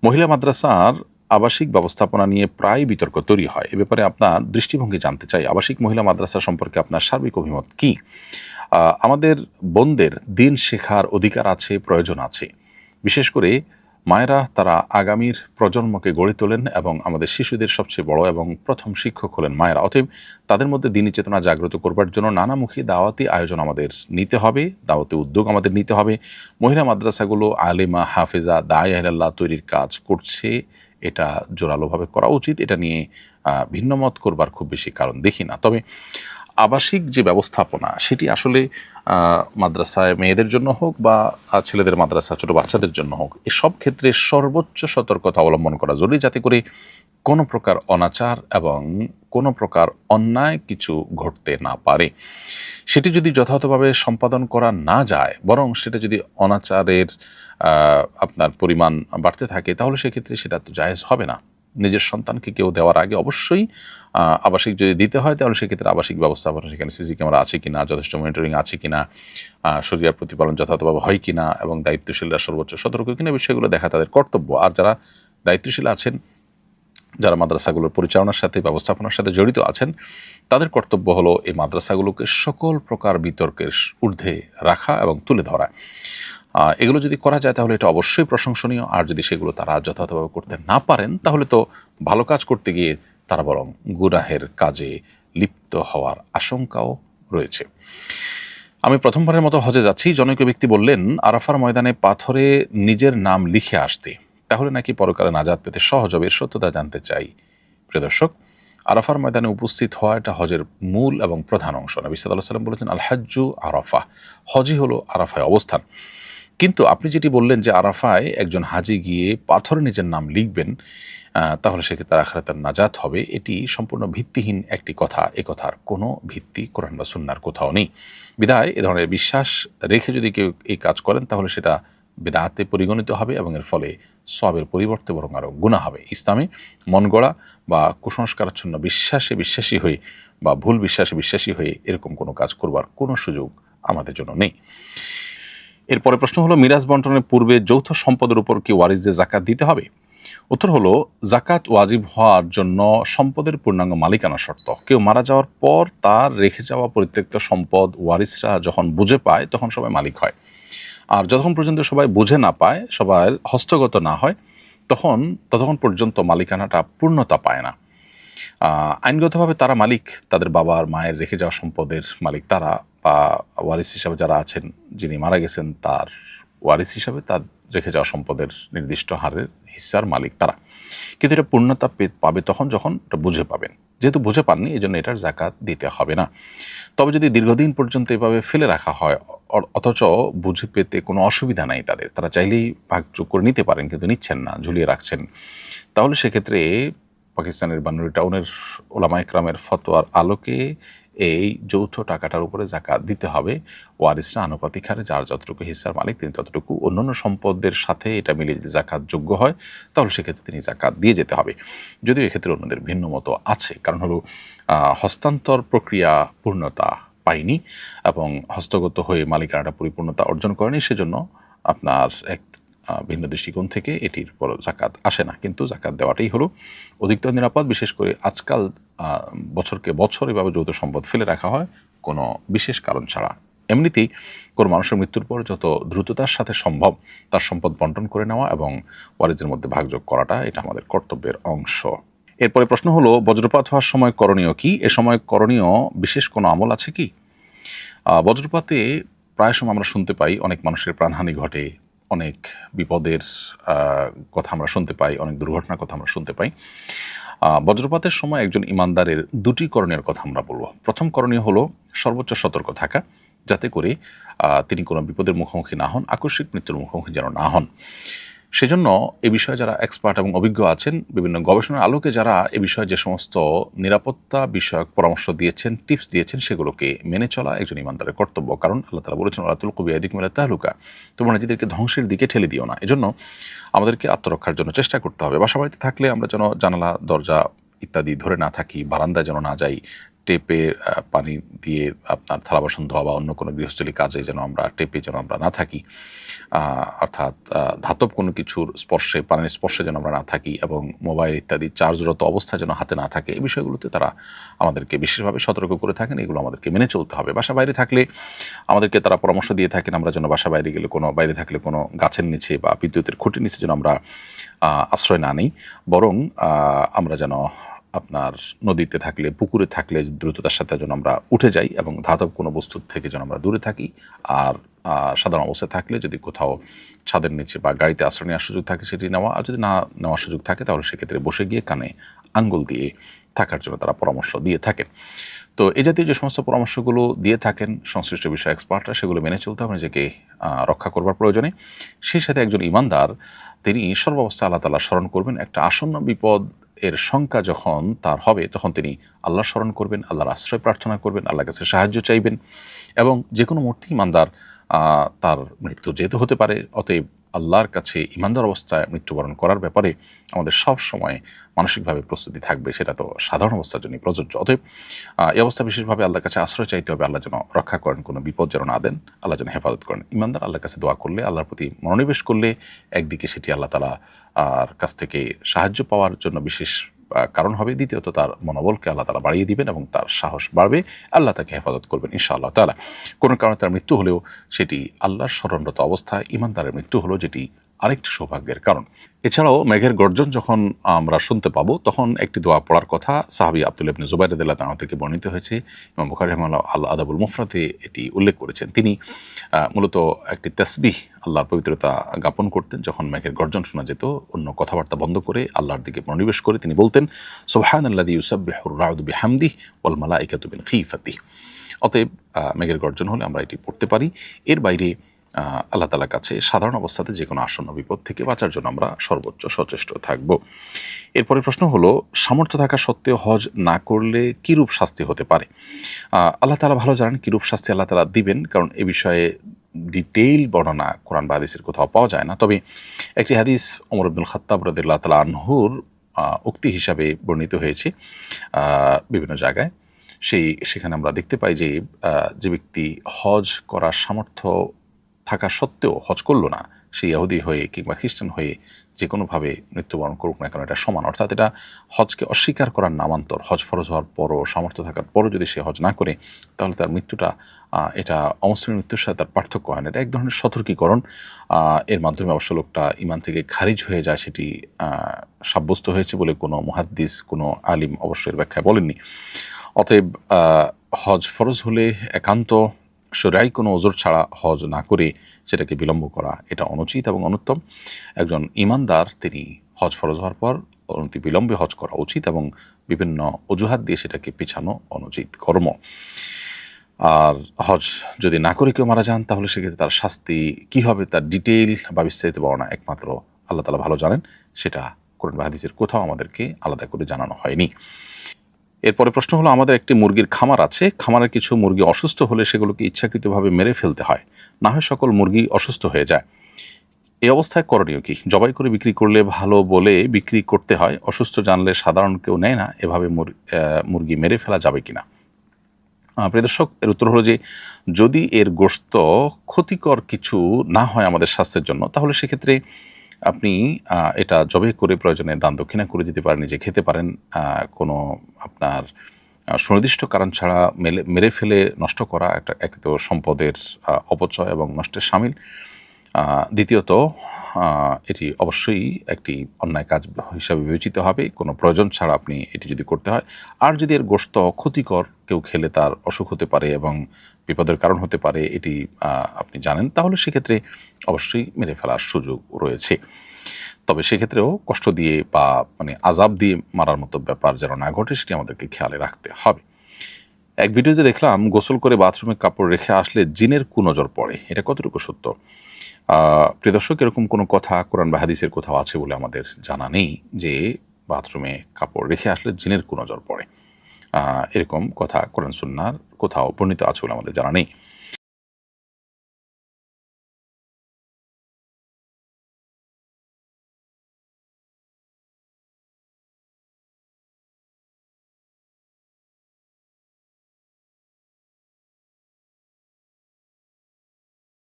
মহিলা মাদ্রাসার আবাসিক ব্যবস্থাপনা নিয়ে প্রায় বিতর্ক তৈরি হয়। এ ব্যাপারে আপনার দৃষ্টিভঙ্গি জানতে চাই। আবাসিক মহিলা মাদ্রাসা সম্পর্কে আপনার সার্বিক অভিমত কী? আমাদের বোনদের দিন শেখার অধিকার আছে, প্রয়োজন আছে। বিশেষ করে মায়েরা তারা আগামীর প্রজন্মকে গড়ে তোলেন এবং আমাদের শিশুদের সবচেয়ে বড় এবং প্রথম শিক্ষক হলেন মায়েরা। অতএব তাদের মধ্যে দিনী চেতনা জাগ্রত করবার জন্য নানামুখী দাওয়াতি আয়োজন আমাদের নিতে হবে, দাওয়াতি উদ্যোগ আমাদের নিতে হবে। মহিলা মাদ্রাসাগুলো আলেমা, হাফেজা, দায়ে ইলাল্লাহ তৈরির কাজ করছে, এটা জোরালোভাবে করা উচিত। এটা নিয়ে ভিন্নমত করবার খুব বেশি কারণ দেখি না। তবে আবাসিক যে ব্যবস্থাপনা সেটি আসলে মাদ্রাসায় মেয়েদের জন্য হোক বা ছেলেদের মাদ্রাসা ছোট বাচ্চাদের জন্য হোক, এসব ক্ষেত্রে সর্বোচ্চ সতর্কতা অবলম্বন করা জরুরি, যাতে করে কোনো প্রকার অনাচার এবং কোনো প্রকার অন্যায় কিছু ঘটতে না পারে। সেটি যদি যথাযথভাবে সম্পাদন করা না যায়, বরং সেটা যদি অনাচারের আপনার পরিমাণ বাড়তে থাকে, তাহলে সেক্ষেত্রে সেটা তো জায়েজ হবে না। নিজের সন্তানকে কেউ দেওয়ার আগে অবশ্যই আবাসিক যদি দিতে হয়, তাহলে সেক্ষেত্রে আবাসিক ব্যবস্থাপনা, সেখানে সিসি ক্যামেরা আছে কিনা, যথেষ্ট মনিটরিং আছে কিনা, শরিয়ার প্রতিপালন যথাযথভাবে হয় কিনা এবং দায়িত্বশীলরা সর্বোচ্চ সতর্ক কিনা, বিষয়গুলো দেখা তাদের কর্তব্য। আর যারা দায়িত্বশীল আছেন, যারা মাদ্রাসাগুলোর পরিচালনার সাথে ব্যবস্থাপনার সাথে জড়িত আছেন, তাদের কর্তব্য হলো এই মাদ্রাসাগুলোকে সকল প্রকার বিতর্কের ঊর্ধ্বে রাখা এবং তুলে ধরা। এগুলো যদি করা যায় তাহলে এটা অবশ্যই প্রশংসনীয়। আর যদি সেগুলো তারা যথাযথভাবে করতে না পারেন, তাহলে তো ভালো কাজ করতে গিয়ে তারা বরং গুনাহের কাজে লিপ্ত হওয়ার আশঙ্কাও রয়েছে। আমি প্রথমবারের মতো হজে যাচ্ছি। জনৈক ব্যক্তি বললেন, আরাফার ময়দানে পাথরে নিজের নাম লিখে আসতে, তাহলে নাকি পরকালে নাজাত পেতে সহজ হবে। এর সত্যতা জানতে চাই। প্রিয় দর্শক, আরাফার ময়দানে উপস্থিত হওয়া এটা হজের মূল এবং প্রধান অংশ। নবী সাল্লাল্লাহু আলাইহি ওয়াসাল্লাম বলেছেন, আল হাজ্জু আরাফা, হজই হলো আরাফায় অবস্থান। কিন্তু আপনি যেটি বললেন যে আরাফায় একজন হাজি গিয়ে পাথরে নিজের নাম লিখবেন, তাহলে সেক্ষেত্রে আখিরাতের নাজাত হবে, এটি সম্পূর্ণ ভিত্তিহীন একটি কথা। এ কথার কোনো ভিত্তি কোরআন বা সুন্নাহর কোথাও নেই। বিধায় এ ধরনের বিশ্বাস রেখে যদি কেউ এই কাজ করেন, তাহলে সেটা বিদআতে পরিগণিত হবে এবং এর ফলে সওয়াবের পরিবর্তে বরং আরও গুনাহ হবে। ইসলামে মন গড়া বা কুসংস্কারাচ্ছন্ন বিশ্বাসে বিশ্বাসী হয়ে বা ভুল বিশ্বাসে বিশ্বাসী হয়ে এরকম কোনো কাজ করবার কোনো সুযোগ আমাদের জন্য নেই। এরপরে প্রশ্ন হলো, মিরাজ বন্টনের পূর্বে যৌথ সম্পদের উপর কি ওয়ারিসদের জাকাত দিতে হবে? উত্তর হলো, জাকাত ওয়াজিব হওয়ার জন্য সম্পদের পূর্ণাঙ্গ মালিকানা শর্ত। কেউ মারা যাওয়ার পর তার রেখে যাওয়া পরিত্যক্ত সম্পদ ওয়ারিসরা যখন বুঝে পায়, তখন সবাই মালিক হয়। আর যতক্ষণ পর্যন্ত সবাই বুঝে না পায়, সবার হস্তগত না হয়, ততক্ষণ পর্যন্ত মালিকানাটা পূর্ণতা পায় না। আইনগতভাবে তারা মালিক, তাদের বাবার মায়ের রেখে যাওয়া সম্পদের মালিক তারা, বা ওয়ারিস হিসাবে যারা আছেন, যিনি মারা গেছেন তার ওয়ারিস হিসাবে তার রেখে যাওয়া সম্পদের নির্দিষ্ট হারের হিস্সার মালিক তারা। কিন্তু এটা পূর্ণতা পাবে তখন যখন এটা বুঝে পাবেন। যেহেতু বুঝে পাননি, এই জন্য এটার জাকাত দিতে হবে না। তবে যদি দীর্ঘদিন পর্যন্ত এভাবে ফেলে রাখা হয়, অথচ বুঝে পেতে কোনো অসুবিধা নাই তাদের, তারা চাইলেই ভাগযোগ করে নিতে পারেন কিন্তু নিচ্ছেন না, ঝুলিয়ে রাখছেন, তাহলে সেক্ষেত্রে পাকিস্তানের বানুরি টাউনের ওলামা ইকরামের ফতোয়ার আলোকে এই যৌথ টাকাটার উপরে জাকাত দিতে হবে। ওয়ারিসরা আনুপাতিক হারে যার যতটুকু হিস্সার মালিক তিনি ততটুকু, অন্যান্য সম্পদের সাথে এটা মিলিয়ে যদি জাকাত যোগ্য হয়, তাহলে সেক্ষেত্রে তিনি জাকাত দিয়ে যেতে হবে। যদিও এক্ষেত্রে অন্যদের ভিন্ন মতো আছে। কারণ হলো, হস্তান্তর প্রক্রিয়া পূর্ণতা পায়নি এবং হস্তগত হয়ে মালিকানাটা পরিপূর্ণতা অর্জন করেনি, সেজন্য আপনার এক ভিন্ন দৃষ্টিকোণ থেকে এটির পর জাকাত আসে না। কিন্তু জাকাত দেওয়াটাই হলো অধিকতর নিরাপদ। বিশেষ করে আজকাল বছরকে বছর এভাবে যৌথ সম্পদ ফেলে রাখা হয় কোনো বিশেষ কারণ ছাড়া। এমনিতেই কোনো মানুষের মৃত্যুর পর যত দ্রুততার সাথে সম্ভব তার সম্পদ বন্টন করে নেওয়া এবং ওয়ারিসদের মধ্যে ভাগযোগ করাটা এটা আমাদের কর্তব্যের অংশ। এরপরে প্রশ্ন হলো, বজ্রপাত হওয়ার সময় করণীয় কি? এ সময় করণীয় বিশেষ কোনো আমল আছে কি? বজ্রপাতে প্রায় সময় আমরা শুনতে পাই অনেক মানুষের প্রাণহানি ঘটে, অনেক বিপদের কথা আমরা শুনতে পাই, অনেক দুর্ঘটনার কথা আমরা শুনতে পাই। বজ্রপাতের সময় একজন ইমানদারের দুটি করণীয় কথা আমরা বলবো। প্রথম করণীয় হলো সর্বোচ্চ সতর্ক থাকা, যাতে করে তিনি কোনো বিপদের মুখোমুখি না হন, আকস্মিক মৃত্যুর মুখোমুখি যেন না হন। সেজন্য এ বিষয়ে যারা এক্সপার্ট এবং অভিজ্ঞ আছেন, বিভিন্ন গবেষণার আলোকে যারা এ বিষয়ে যে সমস্ত নিরাপত্তা বিষয়ক পরামর্শ দিয়েছেন, টিপস দিয়েছেন, সেগুলোকে মেনে চলা একজন ইমানদারের কর্তব্য। কারণ আল্লাহ তাআলা বলেছেন, ওয়ালা তুলকু বিআইদিকুম ইলা তাহলুকা, তোমরা নিজেদেরকে ধ্বংসের দিকে ঠেলে দিও না। এজন্য আমাদেরকে আত্মরক্ষার জন্য চেষ্টা করতে হবে। বাসা বাড়িতে থাকলে আমরা যেন জানালা, দরজা ইত্যাদি ধরে না থাকি, বারান্দায় যেন না যাই, টেপে পানি দিয়ে আপনার থালা বাসন ধোয়া বা অন্য কোনো গৃহস্থলী কাজে যেন আমরা টেপে যেন আমরা না থাকি, অর্থাৎ ধাতব কোনো কিছুর স্পর্শে, পানির স্পর্শে যেন আমরা না থাকি, এবং মোবাইল ইত্যাদি চার্জরত অবস্থায় যেন হাতে না থাকে, এই বিষয়গুলোতে তারা আমাদেরকে বিশেষভাবে সতর্ক করে থাকেন। এগুলো আমাদেরকে মেনে চলতে হবে। বাসা বাইরে থাকলে আমাদেরকে তারা পরামর্শ দিয়ে থাকেন আমরা যেন বাসা বাইরে গেলে বাইরে থাকলে কোনো গাছের নিচে বা বিদ্যুতের খুঁটির নিচে যেন আমরা আশ্রয় না নিই, বরং আমরা যেন আপনার নদীতে থাকলে, পুকুরে থাকলে দ্রুততার সাথে যেন আমরা উঠে যাই এবং ধাতব কোনো বস্তুর থেকে যেন আমরা দূরে থাকি। আর সাধারণ অবস্থায় থাকলে যদি কোথাও ছাদের নিচে বা গাড়িতে আশ্রয় নেওয়ার সুযোগ থাকে সেটি নেওয়া, আর যদি না নেওয়ার সুযোগ থাকে তাহলে সেক্ষেত্রে বসে গিয়ে কানে আঙ্গুল দিয়ে থাকার জন্য তারা পরামর্শ দিয়ে থাকেন। তো এই জাতীয় যে সমস্ত পরামর্শগুলো দিয়ে থাকেন সংশ্লিষ্ট বিষয় এক্সপার্টরা, সেগুলো মেনে চলতে হবে নিজেকে রক্ষা করবার প্রয়োজনে। সেই সাথে একজন ইমানদার তিনি সর্বাবস্থায় আল্লাহ তাআলা স্মরণ করবেন। একটা আসন্ন বিপদ এর শঙ্কা যখন তার হবে তখন তিনি আল্লাহর স্মরণ করবেন, আল্লাহর আশ্রয় প্রার্থনা করবেন, আল্লাহর কাছে সাহায্য চাইবেন, এবং যে কোনো মুহূর্তে ইমানদার তার মৃত্যু যেতে হতে পারে। অতএব আল্লাহর কাছে ইমানদার অবস্থায় মৃত্যুবরণ করার ব্যাপারে আমাদের সব সময় মানসিকভাবে প্রস্তুতি থাকবে, সেটা তো সাধারণ অবস্থার জন্যই প্রযোজ্য। অতএব এই অবস্থা বিশেষভাবে আল্লাহর কাছে আশ্রয় চাইতে হবে, আল্লাহ যেন রক্ষা করেন, কোনো বিপদ যেন না দেন, আল্লাহ যেন হেফাজত করেন। ইমানদার আল্লাহর কাছে দোয়া করলে, আল্লাহর প্রতি মনোনিবেশ করলে, একদিকে সেটি আল্লাহ তাআলা কাছ থেকে সাহায্য পাওয়ার জন্য বিশেষ কারণ হবে, দ্বিতীয়ত তার মনোবলকে আল্লাহ তাআলা বাড়িয়ে দিবেন এবং তার সাহস বাড়বে, আল্লাহ তাকে হেফাজত করবেন ইনশাআল্লাহ তাআলা। কোনো কারণে তার মৃত্যু হলেও সেটি আল্লাহর স্মরণরত অবস্থায় ইমানদারের মৃত্যু হলো, যেটি আরেকটি সৌভাগ্যের কারণ। এছাড়াও মেঘের গর্জন যখন আমরা শুনতে পাবো তখন একটি দোয়া পড়ার কথা সাহাবী আব্দুল্লাহ ইবনে জুবাইর রাদিয়াল্লাহু তাআলা থেকে বর্ণিত হয়েছে। ইমাম বুখারী রাহিমাহুল্লাহ আল আদাবুল মুফরাদে এটি উল্লেখ করেছেন। তিনি মূলত একটি তাসবিহ, আল্লাহর পবিত্রতা জ্ঞাপন করতেন। যখন মেঘের গর্জন শোনা যেত, অন্য কথাবার্তা বন্ধ করে আল্লাহর দিকে মনোনিবেশ করে তিনি বলতেন, সুবহানাল্লাযী ইউসাব্বিহুর রাউদু বিহামদিহি ওয়াল মালাইকাতু মিন খিফাতিহি। অতএব মেঘের গর্জন হলে আমরা এটি পড়তে পারি। এর বাইরে আল্লাহ তাআলার কাছে সাধারণ অবস্থাতে যে কোনো আসন্ন বিপদ থেকে বাঁচার জন্য আমরা সর্বোচ্চ সচেষ্ট থাকব। এরপরে প্রশ্ন হলো, সামর্থ্য থাকা সত্ত্বেও হজ না করলে কীরূপ শাস্তি হতে পারে? আল্লাহ তাআলা ভালো জানেন কীরূপ শাস্তি আল্লাহ তাআলা দিবেন, কারণ এ বিষয়ে ডিটেইল বর্ণনা কোরআন বা হাদিসের কোথাও পাওয়া যায় না। তবে একটি হাদিস ওমর ইবনুল খাত্তাব রাদিয়াল্লাহু তাআলা আনহুর উক্তি হিসাবে বর্ণিত হয়েছে বিভিন্ন জায়গায়। সেখানে আমরা দেখতে পাই যে যে ব্যক্তি হজ করার সামর্থ্য থাকা সত্ত্বেও হজ করলো না, সে ইহুদি হয়ে কিংবা খ্রিস্টান হয়ে যে কোনোভাবে মৃত্যুবরণ করুক না কেন, এটা সমান। অর্থাৎ এটা হজকে অস্বীকার করার নামান্তর। হজ ফরজ হওয়ার পরও, সামর্থ্য থাকার পরও যদি সে হজ না করে, তাহলে তার মৃত্যুটা এটা অমুসলিমের মৃত্যুর সাথে তার পার্থক্য হয় না। এটা এক ধরনের সতর্কীকরণ। এর মাধ্যমে অবশ্য লোকটা ইমান থেকে খারিজ হয়ে যায়, সেটি সাব্যস্ত হয়েছে বলে কোনো মুহাদ্দিস, কোনো আলিম অবশ্যই ব্যাখ্যায় বলেননি। অতএব হজ ফরজ হলে একান্ত শরঈ কোনো ওজর ছাড়া হজ না করে সেটাকে বিলম্ব করা, এটা অনুচিত এবং অনুত্তম। একজন ইমানদার তিনি হজ ফরজ হওয়ার পর অনতি বিলম্বে হজ করা উচিত এবং বিভিন্ন অজুহাত দিয়ে সেটাকে পেছানো অনুচিত কর্ম। আর হজ যদি না করে কেউ মারা যান, তাহলে সেক্ষেত্রে তার শাস্তি কী হবে, তার ডিটেইল বা বিস্তারিত বর্ণনা একমাত্র আল্লাহ তাআলা ভালো জানেন। সেটা কোরআন বা হাদিসের কোথাও আমাদেরকে আলাদা করে জানানো হয়নি। এরপরে প্রশ্ন হলো, আমাদের একটি মুরগির খামার আছে। খামারের কিছু মুরগি অসুস্থ হলে সেগুলোকে ইচ্ছাকৃতভাবে মেরে ফেলতে হয়, না হয় সকল মুরগি অসুস্থ হয়ে যায়। এই অবস্থায় করণীয় কি? জবাই করে বিক্রি করলে ভালো বলে বিক্রি করতে হয়, অসুস্থ জানলে সাধারণ কেউ নেয় না, এভাবে মুরগি মেরে ফেলা যাবে কিনা? প্রিয় দর্শক, এর উত্তর হলো যে যদি এর গোশত ক্ষতিকর কিছু না হয় আমাদের স্বাস্থ্যের জন্য, তাহলে সেক্ষেত্রে আপনি এটা জবাই করে প্রয়োজনে দান দক্ষিণা করে দিতে পারেন, নিজে খেতে পারেন। কোনো আপনার সুনির্দিষ্ট কারণ ছাড়া মেরে ফেলে নষ্ট করা এক তো সম্পদের অপচয় এবং নষ্টের শামিল। দ্বিতীয়ত এটি অবশ্যই একটি অন্যায় কাজ হিসাবে বিবেচিত হবে কোনো প্রয়োজন ছাড়া আপনি এটি যদি করতে হয়। আর যদি এর গোশত ক্ষতিকর, কেউ খেলে তার অসুখ হতে পারে এবং বিপদের কারণ হতে পারে, এটি আপনি জানেন, তাহলে সেক্ষেত্রে অবশ্যই মেরে ফেলার সুযোগ রয়েছে। তবে সেক্ষেত্রেও কষ্ট দিয়ে বা আযাব দিয়ে মারার মতো ব্যাপার যেন না ঘটে, সেটি আমাদেরকে খেয়ালে রাখতে হবে। এক ভিডিওতে দেখলাম গোসল করে বাথরুমে কাপড় রেখে আসলে জিনের কুনজর পড়ে, এটা কতটুকু সত্য? প্রিয় দর্শক, এরকম কোনো কথা কোরআন বা হাদিসের কোথাও আছে বলে আমাদের জানা নেই যে বাথরুমে কাপড় রেখে আসলে জিনের কুনজর পড়ে। এরকম কথা কোরআন সুন্নাহর কোথাও বর্ণিত আছে বলে আমাদের জানা নেই।